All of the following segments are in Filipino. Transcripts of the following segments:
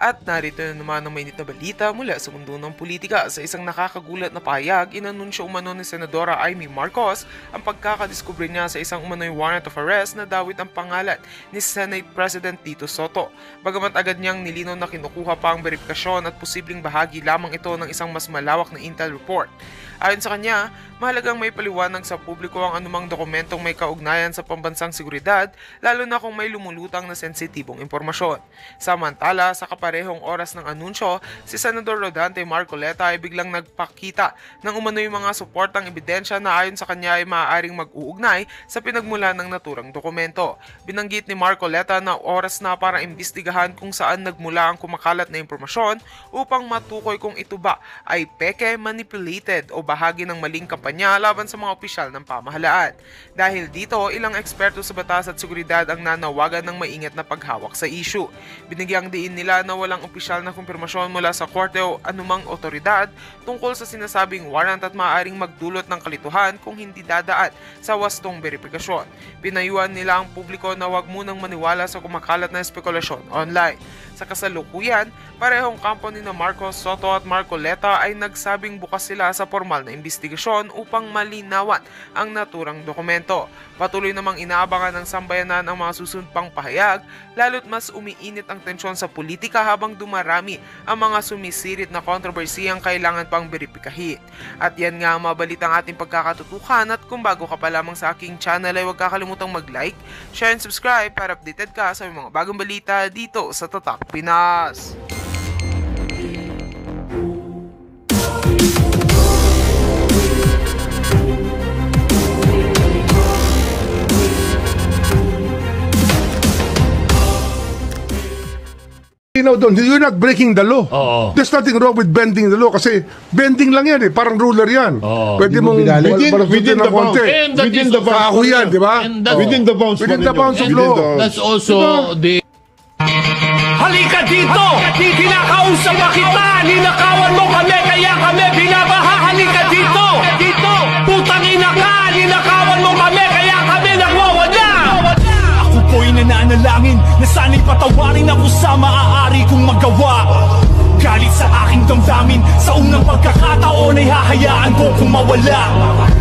At narito na naman ang mainit na balita mula sa mundo ng politika. Sa isang nakakagulat na pahayag, inanunsyo umano ni Senadora Amy Marcos ang pagkakadiskubre niya sa isang umano'y warrant of arrest na dawit ang pangalan ni Senate President Tito Soto. Bagamat agad niyang nilinaw na kinukuha pa ang beripikasyon at posibleng bahagi lamang ito ng isang mas malawak na intel report. Ayon sa kanya, mahalagang may paliwanag sa publiko ang anumang dokumentong may kaugnayan sa pambansang seguridad, lalo na kung may lumulutang na sensitibong impormasyon. Samantala, sa kaparehong oras ng anunsyo, si Senador Rodante Marcoleta ay biglang nagpakita ng umano'y mga suportang ebidensya na ayon sa kanya ay maaaring mag-uugnay sa pinagmula ng naturang dokumento. Binanggit ni Marcoleta na oras na para imbestigahan kung saan nagmula ang kumakalat na impormasyon upang matukoy kung ito ba ay peke, manipulated o bahagi ng maling kampanya laban sa mga opisyal ng pamahalaan. Dahil dito, ilang eksperto sa batas at seguridad ang nanawagan ng maingat na paghawak sa issue. Binigyang diin nila na walang opisyal na kumpirmasyon mula sa korte o anumang otoridad tungkol sa sinasabing warrant at maaaring magdulot ng kalituhan kung hindi dadaan sa wastong beripikasyon. Pinayuhan nila ang publiko na huwag munang maniwala sa kumakalat na espekulasyon online. Sa kasalukuyan, parehong kampo ni Marcos, Soto at Marcoleta ay nagsabing bukas sila sa formal na imbestigasyon upang malinawan ang naturang dokumento. Patuloy namang inaabangan ng sambayanan ang mga susunod pang pahayag, lalo't mas umiinit ang tensyon sa politika habang dumarami ang mga sumisirit na kontrobersiyang kailangan pang beripikahin. At yan nga ang mabalita ang ating pagkakatutukan, at kung bago ka pa lamang sa aking channel ay huwag kakalimutang mag-like, share and subscribe para updated ka sa mga bagong balita dito sa Tatak Pinas. Doon, you're not breaking the law. Oo. There's nothing wrong with bending the law kasi bending lang yan eh, parang ruler yan. Oo. Pwede mong within the bounds. And that Within is the bounds. Ako yan, di ba? And that, Within the bounds. Within the bounds of Within law. the- that's also the... Halika dito! Kinakausap pa kita! Ninakawan mo kami, kaya kami binabaha! Halika dito! Putang ina ka! Ninakawan mo kami, kaya kami nagwawala! Ako po'y nananalangin na sana'y patawarin ako sa maaari kong magawa. Galit sa aking damdamin, sa unang pagkakataon ay hahayaan ko kung mawala.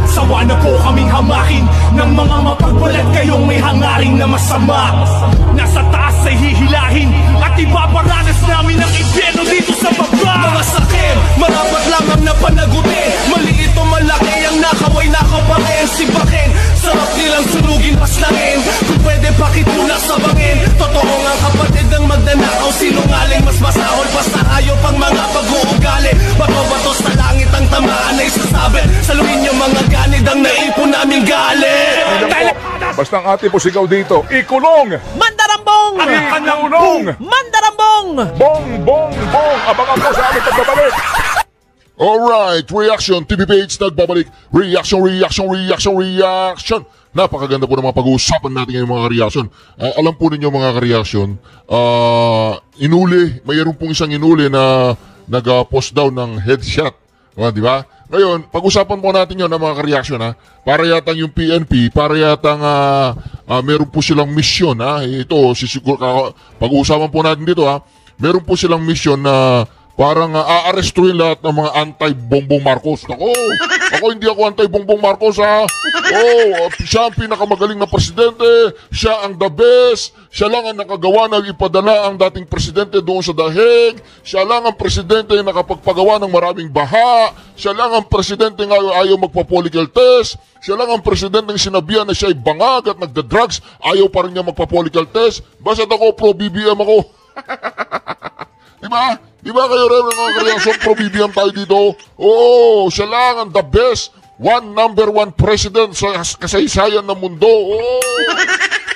Sawa na po kaming hamakin ng mga mapagbalat kayong may hangaring na masama. Nasa taas ay hihilahin at ibabaranas namin ang impyerno dito sa baba. Mga sakim, marapat lamang na panagutin. Maliit o malaki ang nakaway nakapakin. Sibakin, sarap nilang sunugin paslangin. Kung pwede bakit muna sa bangin. Totoo nga kapatid ng magnanakaw, sinungaling mas masahol pa sa hayop ang mga pag-uugali. Bato-bato sa langit ang tamaan ay sasabit. Saluhin yung mga ganid ang naipon naming galit. Basta ang ating posigaw dito, ikulong! Mandarambong! Ikulong! Mandarambong! Bong, bong, bong! Abangan po sa aming pagbabalik! Alright, reaction, TV page, nagbabalik. Reaction. Napakaganda po ng mga pag-uusapan natin ngayong mga reaction. Alam po ninyo mga reaction, mayroon pong isang inuli na nag-post daw ng headshot. Di ba? Ngayon, pag-usapan po natin yun ng mga reaction ha. Para yatang yung PNP, para yatang meron po silang mission ha. Ito, pag-uusapan po natin dito ha. Meron po silang mission na parang aarestuin lahat ng mga anti-Bongbong Marcos. Ako hindi ako anti-Bongbong Marcos ha. Siya ang pinakamagaling na presidente. Siya ang the best. Siya lang ang nakagawa na ipadala ang dating presidente doon sa dahig. Siya lang ang presidente na nakapagpagawa ng maraming baha. Siya lang ang presidente nga ayaw magpa-political test. Siya lang ang presidente ng sinabihan na siya ay bangag at nagda-drugs. Ayaw pa rin niya magpa-political test. Basta't ako pro-BBM ako. Diba? Diba kayo rin mga kareaksyon, pro-BBM tayo dito? Siya lang ang the best, number one president sa kasaysayan ng mundo.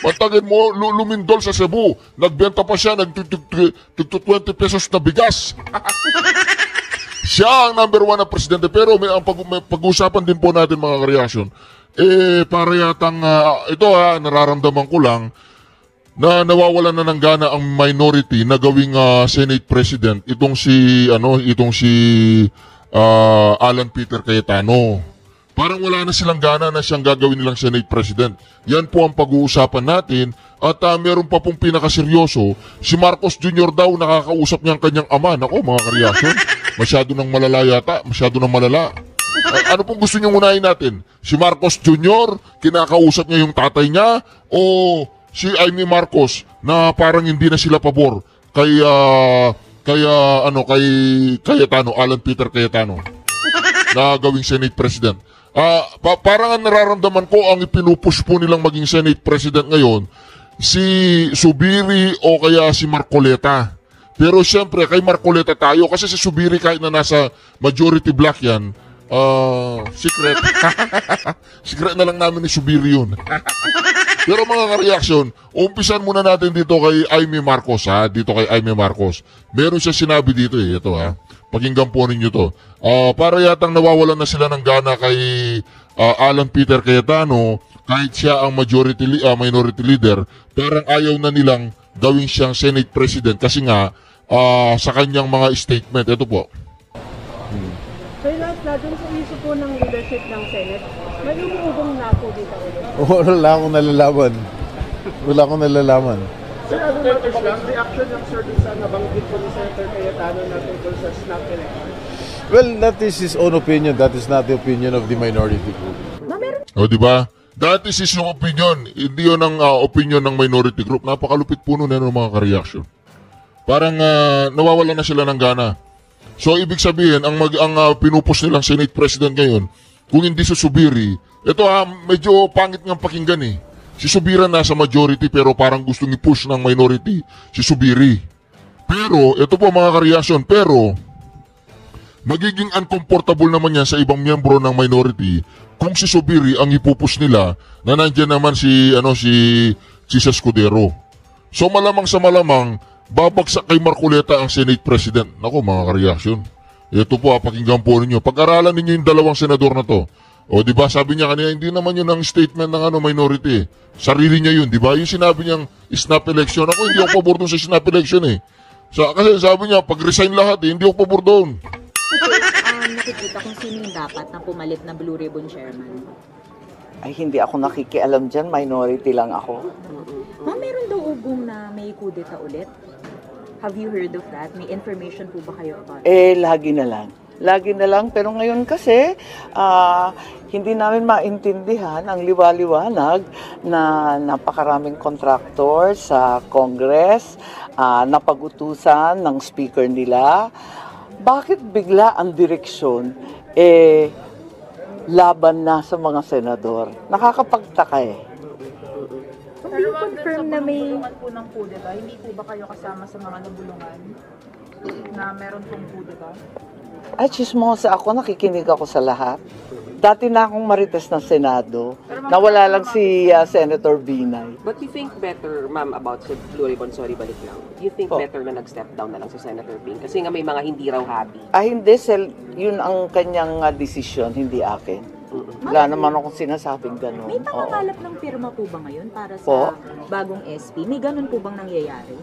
Patagin mo, lumindol sa Cebu. Nagbenta pa siya ng 20 pesos na bigas. Siya ang number one na presidente. Pero may pag-usapan din po natin mga kareaksyon. Para yatang, ito nararamdaman ko lang, na nawawalan na ng gana ang minority na gawing Senate President itong si Alan Peter Cayetano. Parang wala na silang gana na siyang gagawin nilang Senate President. Yan po ang pag-uusapan natin. At meron pa pong pinakaseryoso, si Marcos Jr. daw nakakausap niya ang kanyang ama. Nako mga kareaksyon, masyado nang malala yata, masyado nang malala. Ano pong gusto niyong unahin natin? Si Marcos Jr., kinakausap niya yung tatay niya, o si Amy Marcos na parang hindi na sila pabor kay Cayetano, Alan Peter Cayetano na gawing Senate President. Parang ang nararamdaman ko ang ipinupush po nilang maging Senate President ngayon si Zubiri o kaya si Marcoleta. Pero siyempre kay Marcoleta tayo kasi si Zubiri kahit na nasa majority block yan, secret. Secret na lang namin ni Zubiri yun. Pero mga ka-reaction, umpisan muna natin dito kay Amy Marcos ha. Dito kay Amy Marcos. Meron siya sinabi dito ito ha. Pakinggan po ninyo to. Para yatang nawawalan na sila ng gana kay Alan Peter Cayetano, kahit siya ang minority leader, parang ayaw na nilang gawin siyang Senate President kasi nga sa kanyang mga statement. Ito po. Sir, last dun sa issue po ng leadership ng Senate, may umuubong na po dito ulit. Wala akong nalalaman. Wala akong nalalaman. Sir, ano matters lang, reaction ng Sir sa nabanggit po ni Senator Cayetano na tungkol sa snap election? Well, that is his own opinion. That is not the opinion of the minority group. O di ba? That is his opinion. Hindi yun ang opinion ng minority group. Napakalupit po nun ng mga ka-reaction. Parang nawawala na sila ng gana. So ibig sabihin, ang pinupos nilang Senate President ngayon, kung hindi si Zubiri, ito medyo pangit ng pakinggan eh. Si Zubiri nasa majority pero parang gustong i-push ng minority si Zubiri. Pero, ito po mga ka-reaction, pero magiging uncomfortable naman yan sa ibang miyembro ng minority kung si Zubiri ang ipupush nila na nandiyan naman si Escudero. So malamang sa malamang, babagsak kay Marcoleta ang Senate President. Nako mga ka-reaction. Ito po, pakinggan po ninyo. Pag-aralan ninyo yung dalawang senador na to. O di ba sabi niya kanina, hindi naman yun ang statement ng minority. Sarili niya yun, di ba? Yung sinabi niyang snap election. Ako hindi ako pabor doon sa snap election eh. Kasi sabi niya, pag-resign lahat hindi ako pabor doon. Nakikita kung sino yung dapat na pumalit na Blue Ribbon Chairman. Ay, hindi ako nakikialam dyan. Minority lang ako. Ma'am, meron daw ugong na may kudeta ulit. Have you heard of that? May information po ba kayo about it? Lagi na lang. Lagi na lang. Pero ngayon kasi, hindi namin maintindihan ang liwaliwanag na napakaraming contractor sa Congress, napag-utusan ng speaker nila. Bakit bigla ang direksyon, laban na sa mga senador? Nakakapagtaka eh. Do you confirm na may... po ng kudeta, hindi po ba kayo kasama sa mga nabulungan na meron pong kudeta? Ay, chismosa ako, nakikinig ako sa lahat. Dati na akong marites ng Senado, nawala lang si Senator Binay. But you think better, ma'am, about sa Blue Ribbon, sorry, balik lang. You think better na nag-step down na lang si Senator Bin? Kasi nga may mga hindi raw happy. Hindi, yun ang kanyang desisyon, hindi akin. Wala naman akong sinasabing gano'n. May pangakalap ng pirma po ba ngayon para sa bagong SP? May ganun po bang nangyayari?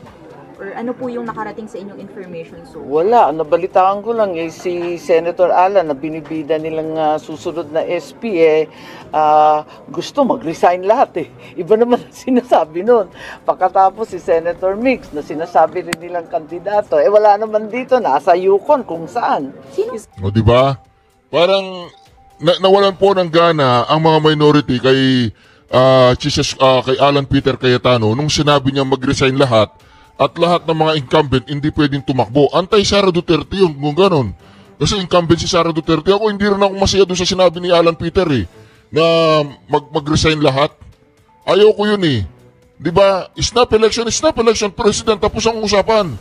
Or ano po yung nakarating sa inyong information so? Wala, nabalitaan ko lang si Senator Alan na binibida nilang susunod na SP gusto mag-resign lahat eh. Iba naman ang sinasabi nun. Pagkatapos si Senator Mix na sinasabi rin nilang kandidato, wala naman dito, nasa Yukon kung saan. O diba? Parang nawalan po ng gana ang mga minority kay Alan Peter Cayetano nung sinabi niya mag-resign lahat at lahat ng mga incumbent hindi pwedeng tumakbo. Antay-Sara Duterte yun kung ganon. Kasi incumbent si Sara Duterte. Ako hindi rin ako masaya doon sa sinabi ni Alan Peter na mag-resign lahat. Ayaw ko yun eh. Diba? Snap election, president, tapos ang usapan.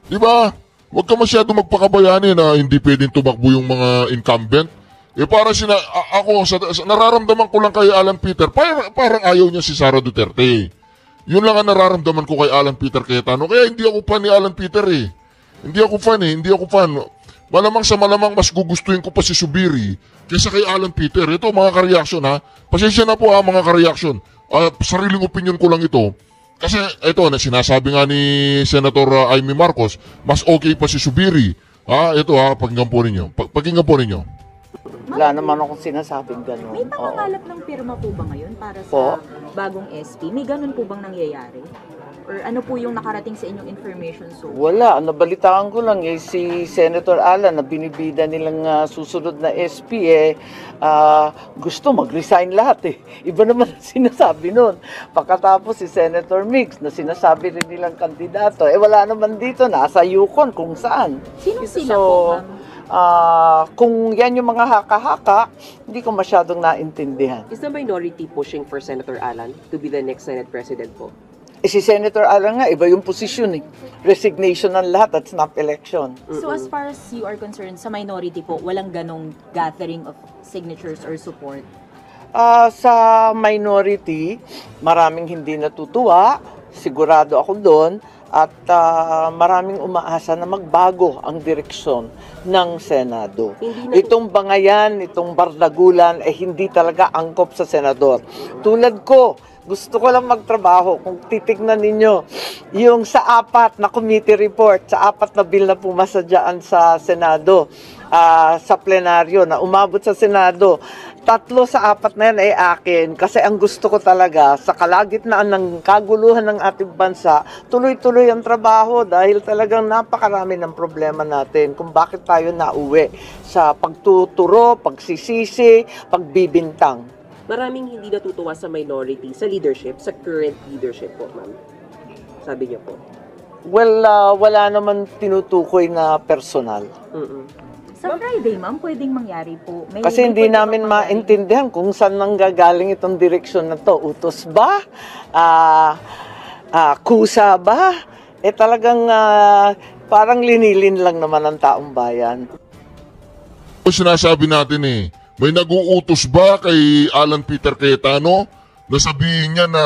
Diba? Huwag ka masyado magpakabayani na hindi pwedeng tumakbo yung mga incumbent. Para ako, nararamdaman ko lang kay Alan Peter, parang ayaw niya si Sara Duterte. Yun lang ang nararamdaman ko kay Alan Peter Cayetano. Kaya hindi ako fan ni Alan Peter Hindi ako fan. Malamang sa malamang mas gugustuhin ko pa si Zubiri kaysa kay Alan Peter. Ito mga ka-reaction Pasensya na po mga ka-reaction. Sariling opinion ko lang ito. Kasi ito, sinasabi nga ni Senator Amy Marcos, mas okay pa si Zubiri. Pakinggan po ninyo. Wala naman akong sinasabing gano'n. May pangangalap ng pirma po ba ngayon para sa Po? bagong SP? May ganun po bang nangyayari? Or ano po yung nakarating sa inyong information so? Wala, nabalitaan ko lang si Senator Alan na binibida nilang susunod na SP gusto mag-resign lahat Iba naman ang sinasabi nun. Pagkatapos si Senator Mix na sinasabi rin nilang kandidato, wala naman dito, nasa Yukon kung saan. Sino sila po, ma'am? Kung yan yung mga haka-haka, hindi ko masyadong naintindihan. Is the minority pushing for Senator Alan to be the next Senate President po? Si Senator Alan nga, iba yung posisyon Resignation ng lahat at snap election. So as far as you are concerned, sa minority po, walang ganong gathering of signatures or support? Sa minority, maraming hindi natutuwa, sigurado ako doon, at maraming umaasa na magbago ang direksyon ng Senado. Itong bangayan, itong bardagulan, hindi talaga angkop sa senador. Tulad ko, gusto ko lang magtrabaho. Kung titignan ninyo, yung sa 4 na committee report, sa 4 na bill na pumasa dyan sa Senado, sa plenaryo na umabot sa Senado, 3 sa 4 na yan ay akin. Kasi ang gusto ko talaga, sa kalagitnaan ng kaguluhan ng ating bansa, tuloy-tuloy ang trabaho dahil talagang napakarami ng problema natin kung bakit tayo nauwi sa pagtuturo, pagsisisi, pagbibintang. Maraming hindi natutuwa sa minority, sa leadership, sa current leadership po, ma'am. Sabi niyo po. Well, wala naman tinutukoy na personal. Sa Friday, ma'am, pwedeng mangyari po. Kasi hindi namin maintindihan kung saan nanggagaling itong direksyon na to. Utos ba? Kusa ba? Talagang parang linilin lang naman ang taong bayan. Sinasabi natin may nag-uutos ba kay Alan Peter Cayetano na sabihin niya na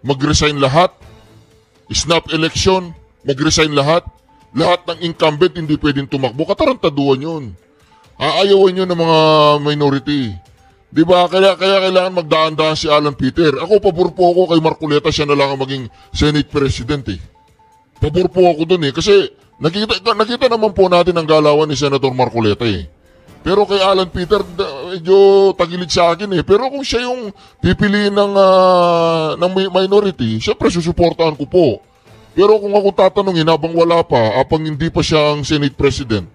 mag-resign lahat? Snap election, mag-resign lahat? Lahat ng incumbent hindi pwedeng tumakbo. Katarantaduan yun. Aayawan yun ng mga minority. Di ba? Kaya kailangan magdaan-daan si Alan Peter. Ako, pabor po ako kay Marcoleta, siya na lang ang maging Senate President Pabor po ako dun Kasi nakita naman po natin ang galawan ni Senator Marcoleta Pero kay Alan Peter, medyo tagilid sa akin Pero kung siya yung pipiliin ng minority, syempre susuportahan ko po. Pero kung ako tatanungin habang wala pa, habang hindi pa siya ang Senate President,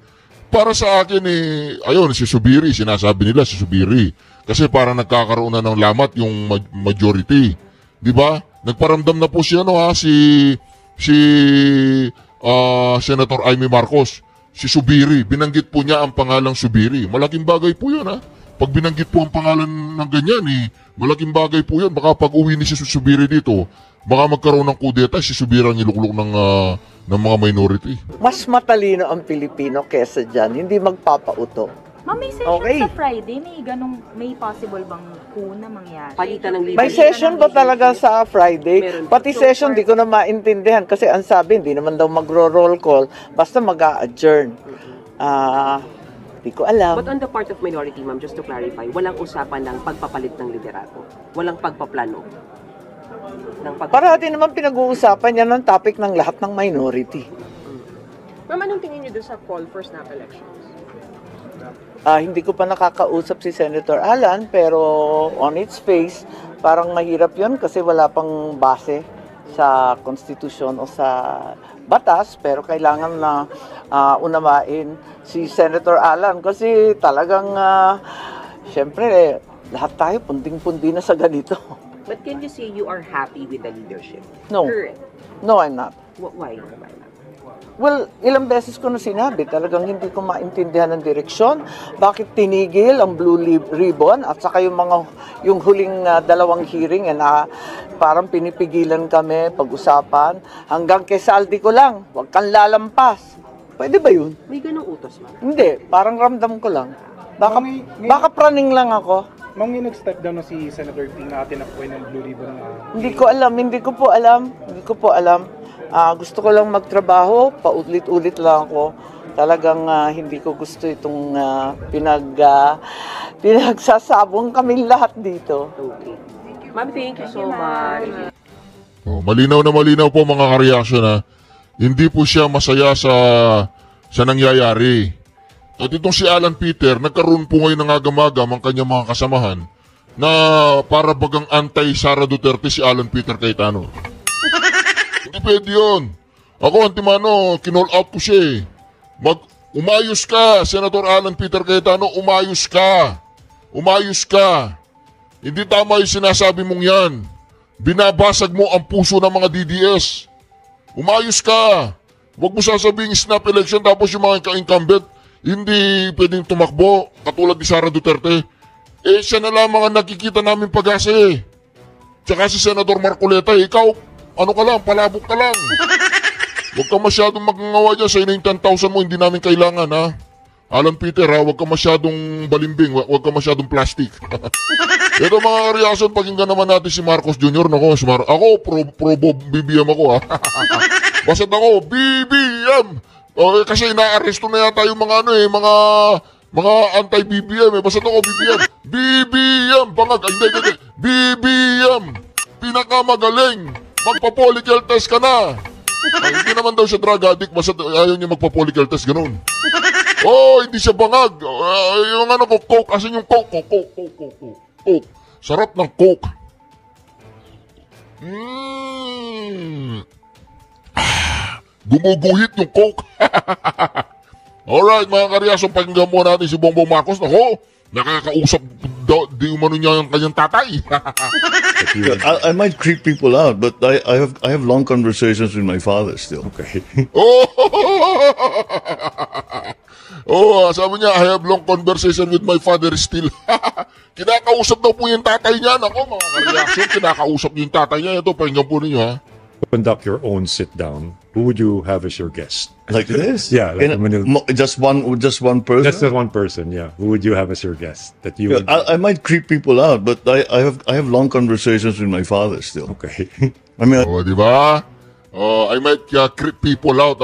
para sa akin ayun, si Subiri, sinasabi nila si Subiri. Kasi para nagkakaroon na ng lamat yung majority. Di ba? Nagparamdam na po siya si Senator Amy Marcos. Si Subiri, binanggit po niya ang pangalang Subiri. Malaking bagay po yun Pag binanggit po ang pangalan ng ganyan malaking bagay po yun. Baka pag uwi ni si Subiri dito, baka magkaroon ng kudeta, si Subiri ang iluklok ng mga minority. Mas matalino ang Pilipino kesa dyan, hindi magpapauto. Ma'am, may session sa Friday, may possible bang na mangyari? Palitan ng leadership. May session ba talaga sa Friday? Pati session, di ko na maintindihan kasi ang sabi, hindi naman daw magro-roll call, basta mag-a-adjourn. Di ko alam. But on the part of minority, ma'am, just to clarify, walang usapan ng pagpapalit ng liderato. Walang pagpaplano. Parati naman pinag-uusapan yan ang topic ng lahat ng minority. Ma'am, anong tingin niyo doon sa call for snap elections? Hindi ko pa nakakausap si Senator Alan, pero on its face, parang mahirap yon kasi wala pang base sa konstitusyon o sa batas, pero kailangan na unawain si Senator Alan kasi talagang, syempre, lahat tayo punding-pundi na sa ganito. But can you say you are happy with the leadership? No. Current. No, I'm not. Why? Well, ilang beses ko na sinabi, talagang hindi ko maintindihan ang direksyon. Bakit tinigil ang Blue Ribbon at saka yung huling 2 hearing na parang pinipigilan kami pag-usapan. Hanggang kay saldi ko lang, huwag kang lalampas. Pwede ba yun? May ganong utos, ma'am? Hindi, parang ramdam ko lang. Baka praning lang ako. Ma'am, may nag-step down na si Senator Ping na tinapoy ng Blue Ribbon. Hindi ko po alam. Gusto ko lang magtrabaho, paulit-ulit lang ako. Talagang hindi ko gusto itong pinagsasabong kami lahat dito. Okay. Ma'am, thank you so much. Malinaw na malinaw po mga ka-reaction Hindi po siya masaya sa nangyayari. At itong si Alan Peter, nagkaroon po ngayon ng agam-agam ang kanyang mga kasamahan na para bagang anti-Sara Duterte si Alan Peter Cayetano. Hindi pwede yun. Ako, Antimano, kinall out ko siya eh. Umayos ka, Senator Alan Peter Cayetano, umayos ka. Umayos ka. Hindi tama yung sinasabi mong yan. Binabasag mo ang puso ng mga DDS. Umayos ka. Huwag mo sasabihin snap election tapos yung mga ka-incumbent hindi pwedeng tumakbo katulad ni Sara Duterte. Eh, siya na lamang ang nakikita namin pag-asa eh. Tsaka si Senator Marcoleta, ikaw, ano ka lang, palabok ka lang. Huwag ka masyadong magngawa dyan sa inang 10,000 mo, hindi namin kailangan ha. Alan Peter ha, huwag ka masyadong balimbing, huwag ka masyadong plastic. Ito mga reaction, pakinggan naman natin si Marcos Jr. Ako, pro BBM ako ha. Basta't ako, BBM! Kasi inaaresto na yata yung mga mga anti-BBM eh. Basta't ako, BBM! BBM! Hindi. BBM! Pinakamagaling! Magpa-polykel test ka na! Hindi naman daw siya drug addict, basta ayaw niya magpa-polykel test, ganun. Hindi siya bangag. Yung coke, asan yung coke? Coke. Sarap ng coke. Gumuguhit yung coke. Alright, mga karyaso, pakinggan mo natin si Bongbong Marcos. Ako, nakakausap di umano niya yung kanyang tatay. I might creep people out, but I have long conversations with my father still. Okay. Sabi niya, I have long conversation with my father still. Kinakausap daw po yung tatay niya. Nako, mga kareaksyon, kinakausap niyo yung tatay niya. Ito, pakinggan po ninyo, ha? Conduct your own sit-down. Who would you have as your guest? Like this? Yeah. Just one person? Just one person, yeah. Who would you have as your guest? That you would... I might creep people out, but I have long conversations with my father still. Okay. I mean... diba? I might creep people out.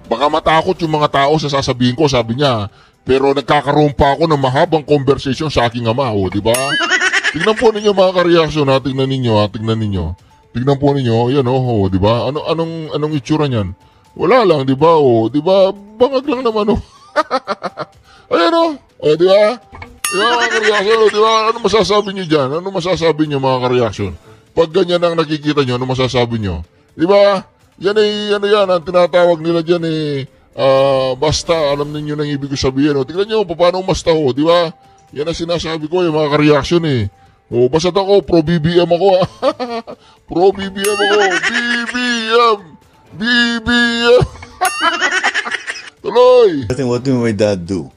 Baka matakot yung mga tao sa sasabihin ko, sabi niya. Pero nagkakaroon pa ako ng mahabang conversation sa aking ama, diba? Tingnan po ninyo mga kareaksyon, tingnan ninyo. Tignan po ninyo, yan di ba? Anong itsura niyan? Wala lang, di ba? Di ba? Bangag lang naman, Ayan, di ba? Yan mga kareaksyon, di ba? Ano masasabi niyo dyan? Ano masasabi niyo mga kareaksyon? Pag ganyan ang nakikita niyo, ano masasabi niyo? Di ba? Yan yan, ang tinatawag nila dyan basta, alam niyo nang ibig sabihin, Tignan niyo, paano basta, di ba? Yan ang sinasabi ko, yung mga kareaksyon, basta't ako, pro-BBM ako, Pro-BBM ako, BBM! Tuloy! I think, what did my dad do?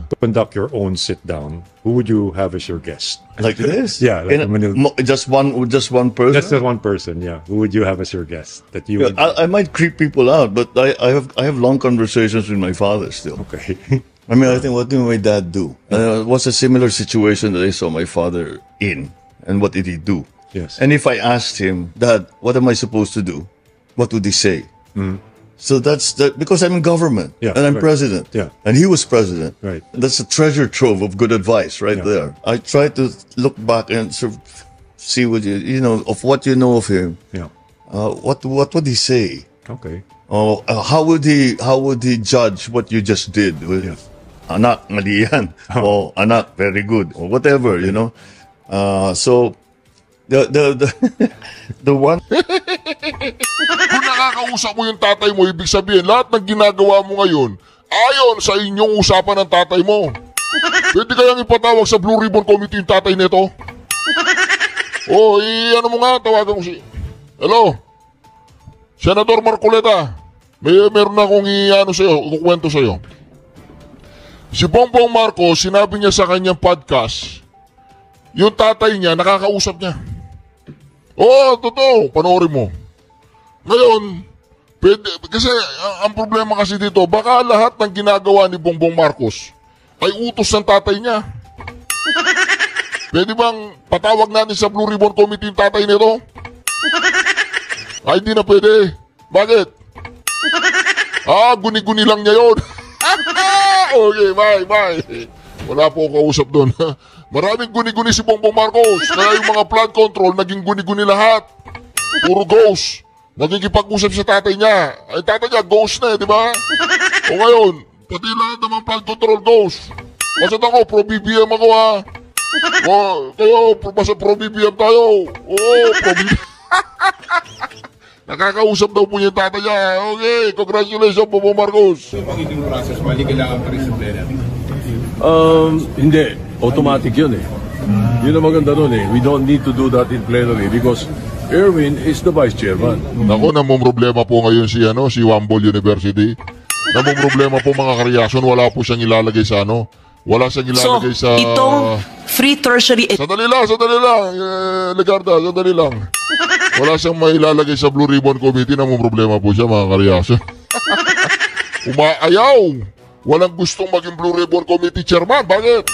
To conduct your own sit-down, who would you have as your guest? Like this? Yeah. Just one person? Just one person, yeah. Who would you have as your guest? That you would... I might creep people out, but I have long conversations with my father still. Okay. I mean, I think, what did my dad do? It was a similar situation that I saw my father in. And what did he do? Yes. And if I asked him, Dad, what am I supposed to do? What would he say? So that's because I'm in government and I'm president. Yeah. And he was president. Right. That's a treasure trove of good advice right there. I try to look back and sort of see what of what you know of him. Yeah. What would he say? Okay. How would he judge what you just did? Anak, mali yan. O anak, very good. Or whatever, So the one... Kung nakakausap mo yung tatay mo, ibig sabihin, lahat ng ginagawa mo ngayon, ayon sa inyong usapan ng tatay mo. Pwede kayang ipatawag sa Blue Ribbon Committee yung tatay nito? Ano mo nga, tawagan ko si... Hello? Senator Marcoleta, meron na akong kukwento sa'yo. Si Bongbong Marcos, sinabi niya sa kanyang podcast, yung tatay niya, nakakausap niya. Totoo, panoorin mo. Ngayon, kasi ang problema kasi dito, baka lahat ng ginagawa ni Bongbong Marcos ay utos ng tatay niya. Pwede bang patawag natin sa Blue Ribbon Committee yung tatay nito? Ay, hindi na pwede. Bakit? Guni-guni lang niya yun. Okay, bye. Wala po akong kausap doon. Maraming guni-guni si Bongbong Marcos. Kaya yung mga flood control, naging guni-guni lahat. Puro ghost. Nagkikipag-usap sa tatay niya. Ay, tatay niya, ghost na di ba? O ngayon, pati lahat naman flood control goes. Basta ako, pro-BBM ako ha. Kayo, basta pro-BBM tayo. Oo, pro-BBM. Nakakausap daw po yung tata niya. Okay, congratulations po Marcos. Magiging process, mali kailangan pa rin sa plenary. Hindi. Automatic yun eh. Yun ang maganda nun eh. We don't need to do that in plenary because Erwin is the vice chairman. Naku, namumroblema po ngayon si Wambol University. Namumroblema po mga kareaksyon. Wala po siyang ilalagay sa Wala siyang ilalagay sa... itong free tertiary... Sandali lang. Legarda, sandali lang. Wala siyang mailalagay sa Blue Ribbon Committee. Namumroblema po siya mga kareaksyon. Umaayaw. Walang gustong maging Blue Ribbon Committee chairman. Bakit?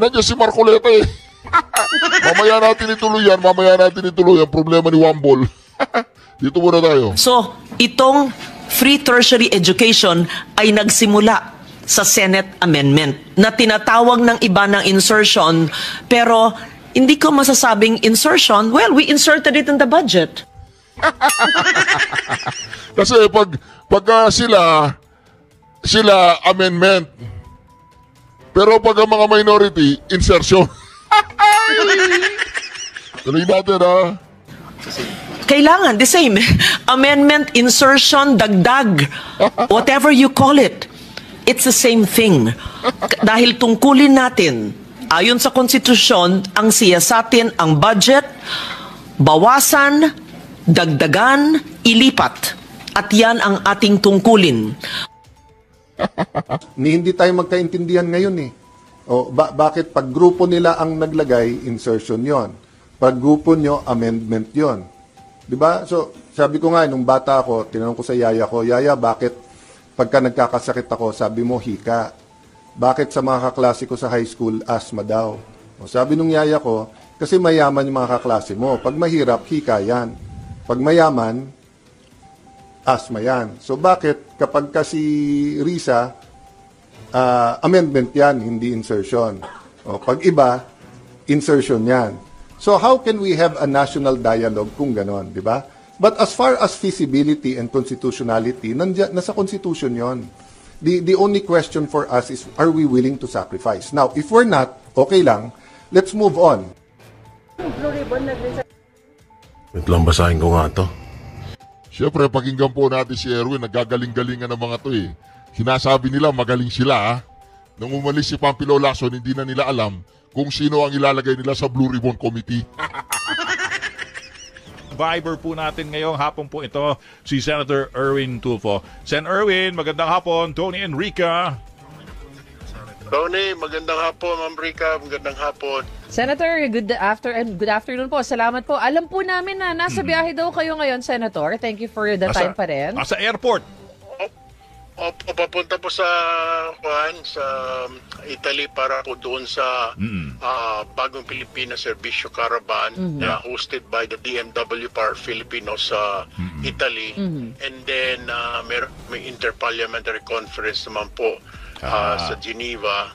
Nandiyan si Marcoleta eh. Mamaya natin ituloy ang problema ni Wambol. Dito muna tayo. So, itong free tertiary education ay nagsimula sa Senate Amendment na tinatawag ng iba ng insertion, pero hindi ko masasabing insertion. Well, we inserted it in the budget. Kasi pag sila amendment, pero pag ang mga minority, insertion. Tuloy natin ha. Kailangan, the same. Amendment, insertion, dagdag, whatever you call it. It's the same thing. Dahil tungkulin natin, ayon sa konstitusyon, ang siyasatin ang budget, bawasan, dagdagan, ilipat. At yan ang ating tungkulin. Hindi tayo magkaintindihan ngayon eh. Bakit pag grupo nila ang naglagay, insertion yon. Pag grupo nyo, amendment yon. Diba? So, sabi ko nga, nung bata ako, tinanong ko sa yaya ko, Yaya, bakit pagka nagkakasakit ako, sabi mo, hika? Bakit sa mga kaklase ko sa high school, asthma daw? Sabi nung yaya ko, kasi mayaman yung mga kaklase mo. Pag mahirap, hika yan. Pag mayaman, asthma yan. So, bakit kapag kasi Risa, amendment yan, hindi insertion. Pag iba, insertion yan. So how can we have a national dialogue kung ganon, di ba? But as far as feasibility and constitutionality, nasa constitution yon. The only question for us is, are we willing to sacrifice? Now, if we're not, okay lang, let's move on. Wait lang, basahin ko nga to. Siyempre, pakinggan po natin si Erwin, nagagaling-galingan ng mga to eh. Sinasabi nila magaling sila ha. Nung umalis si Pampilo Lacson, hindi na nila alam kung sino ang ilalagay nila sa Blue Ribbon Committee. Viber po natin ngayong hapon po ito, si Senator Erwin Tulfo. Sen Erwin, magandang hapon. Tony Enrica. Tony, magandang hapon. Ma'am Rica, magandang hapon. Senator, good afternoon po. Salamat po. Alam po namin na nasa biyahe daw kayo ngayon, Senator. Thank you for the time pa rin. Nasa airport. Opo, papunta po sa Italy para po doon sa Bagong Pilipinas Servisyo Caravan na hosted by the DMW Power Filipinos sa Italy. And then may interparliamentary conference naman po sa Geneva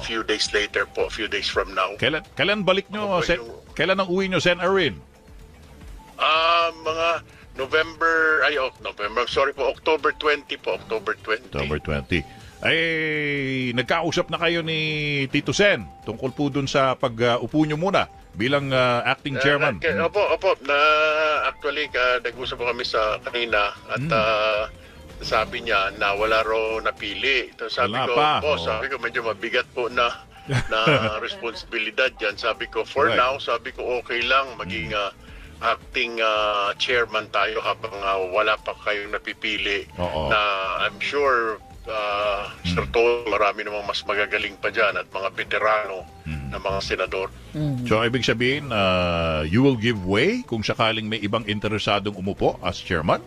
few days later po, few days from now. Kailan balik nyo? Kailan ang uwi nyo, Sen Erwin? Mga October 20 po, October 20. October 20. Ay, nagkausap na kayo ni Tito Sen tungkol po dun sa pag-upo nyo muna bilang acting chairman. Opo. Actually, nag-usap po kami sa kanina at sabi niya na wala raw napili. Sabi ko, medyo mabigat po na responsibilidad yan. Sabi ko, for now, okay lang maging acting chairman tayo habang wala pa kayong napipili. Na I'm sure Sir Tol, marami namang mas magagaling pa dyan at mga veterano na mga senador. So ibig sabihin, you will give way kung sakaling may ibang interesadong umupo as chairman?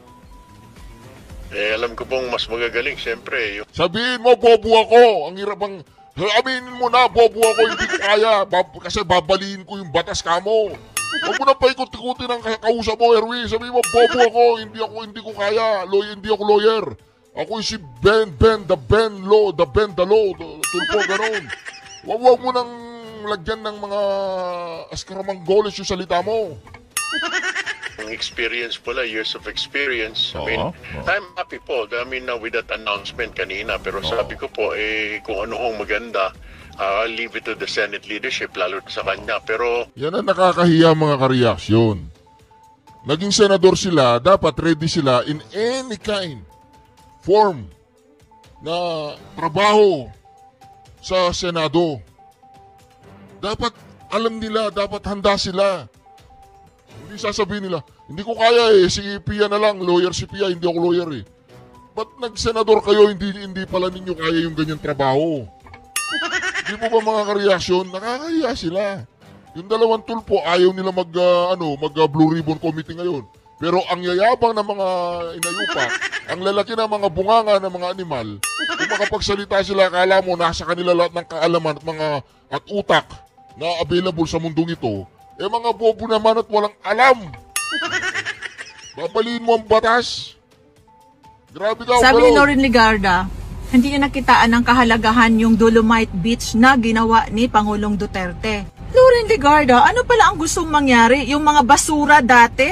Alam ko pong mas magagaling, siyempre. Sabihin mo, bobo ako. Ang hirap ang... Aminin mo na, bobo ako, hindi ko kaya. Kasi babaliin ko yung batas kamo. Huwag mo na paikot-ikutin ang kausap mo, Erwin. Sabihin mo, bobo ako, hindi ko kaya. Hindi ako lawyer. Ako si Ben the law. Tulpo, gano'n. Huwag mo nang lagyan ng mga askaramanggoles yung salita mo. malaking experience pala, years of experience. I mean, I'm happy po, with that announcement kanina. Pero sabi ko po, kung ano hong maganda, I'll leave it to the Senate leadership, lalo sa kanya. Pero yan ang nakakahiya mga kareaksyon. Naging senador sila, dapat ready sila in any kind, form na trabaho sa Senado. Dapat alam nila, dapat handa sila. Hindi sasabihin nila, hindi ko kaya si Pia na lang, lawyer si Pia, hindi ako lawyer Ba't nag-senador kayo, hindi pala ninyo kaya yung ganyan trabaho? Hindi po ba mga kareaksyon, nakakahiya sila. Yung dalawang tulpo, ayaw nila mag Blue Ribbon Committee ngayon. Pero ang yayabang ng mga inayupa, ang lalaki ng mga bunganga ng mga animal, kung makapagsalita sila, akala mo nasa kanila lahat ng kaalaman at utak na available sa mundong ito, mga bobo naman at walang alam. Babaliin mo ang batas. Grabe ka. Sabi ni Loren Legarda, hindi niya nakitaan ng kahalagahan yung Dolomite Beach na ginawa ni Pangulong Duterte. Loren Legarda, ano pala ang gustong mangyari? Yung mga basura dati?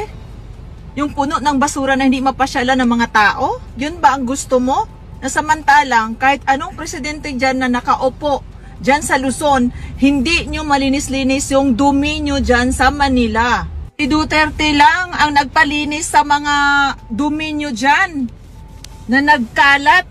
Yung puno ng basura na hindi mapasyalan ng mga tao? Yun ba ang gusto mo? Na samantalang kahit anong presidente dyan na nakaupo dyan sa Luzon, hindi nyo malinis-linis yung dumi nyo dyan sa Manila. Si Duterte lang ang nagpalinis sa mga dumi nyo dyan na nagkalat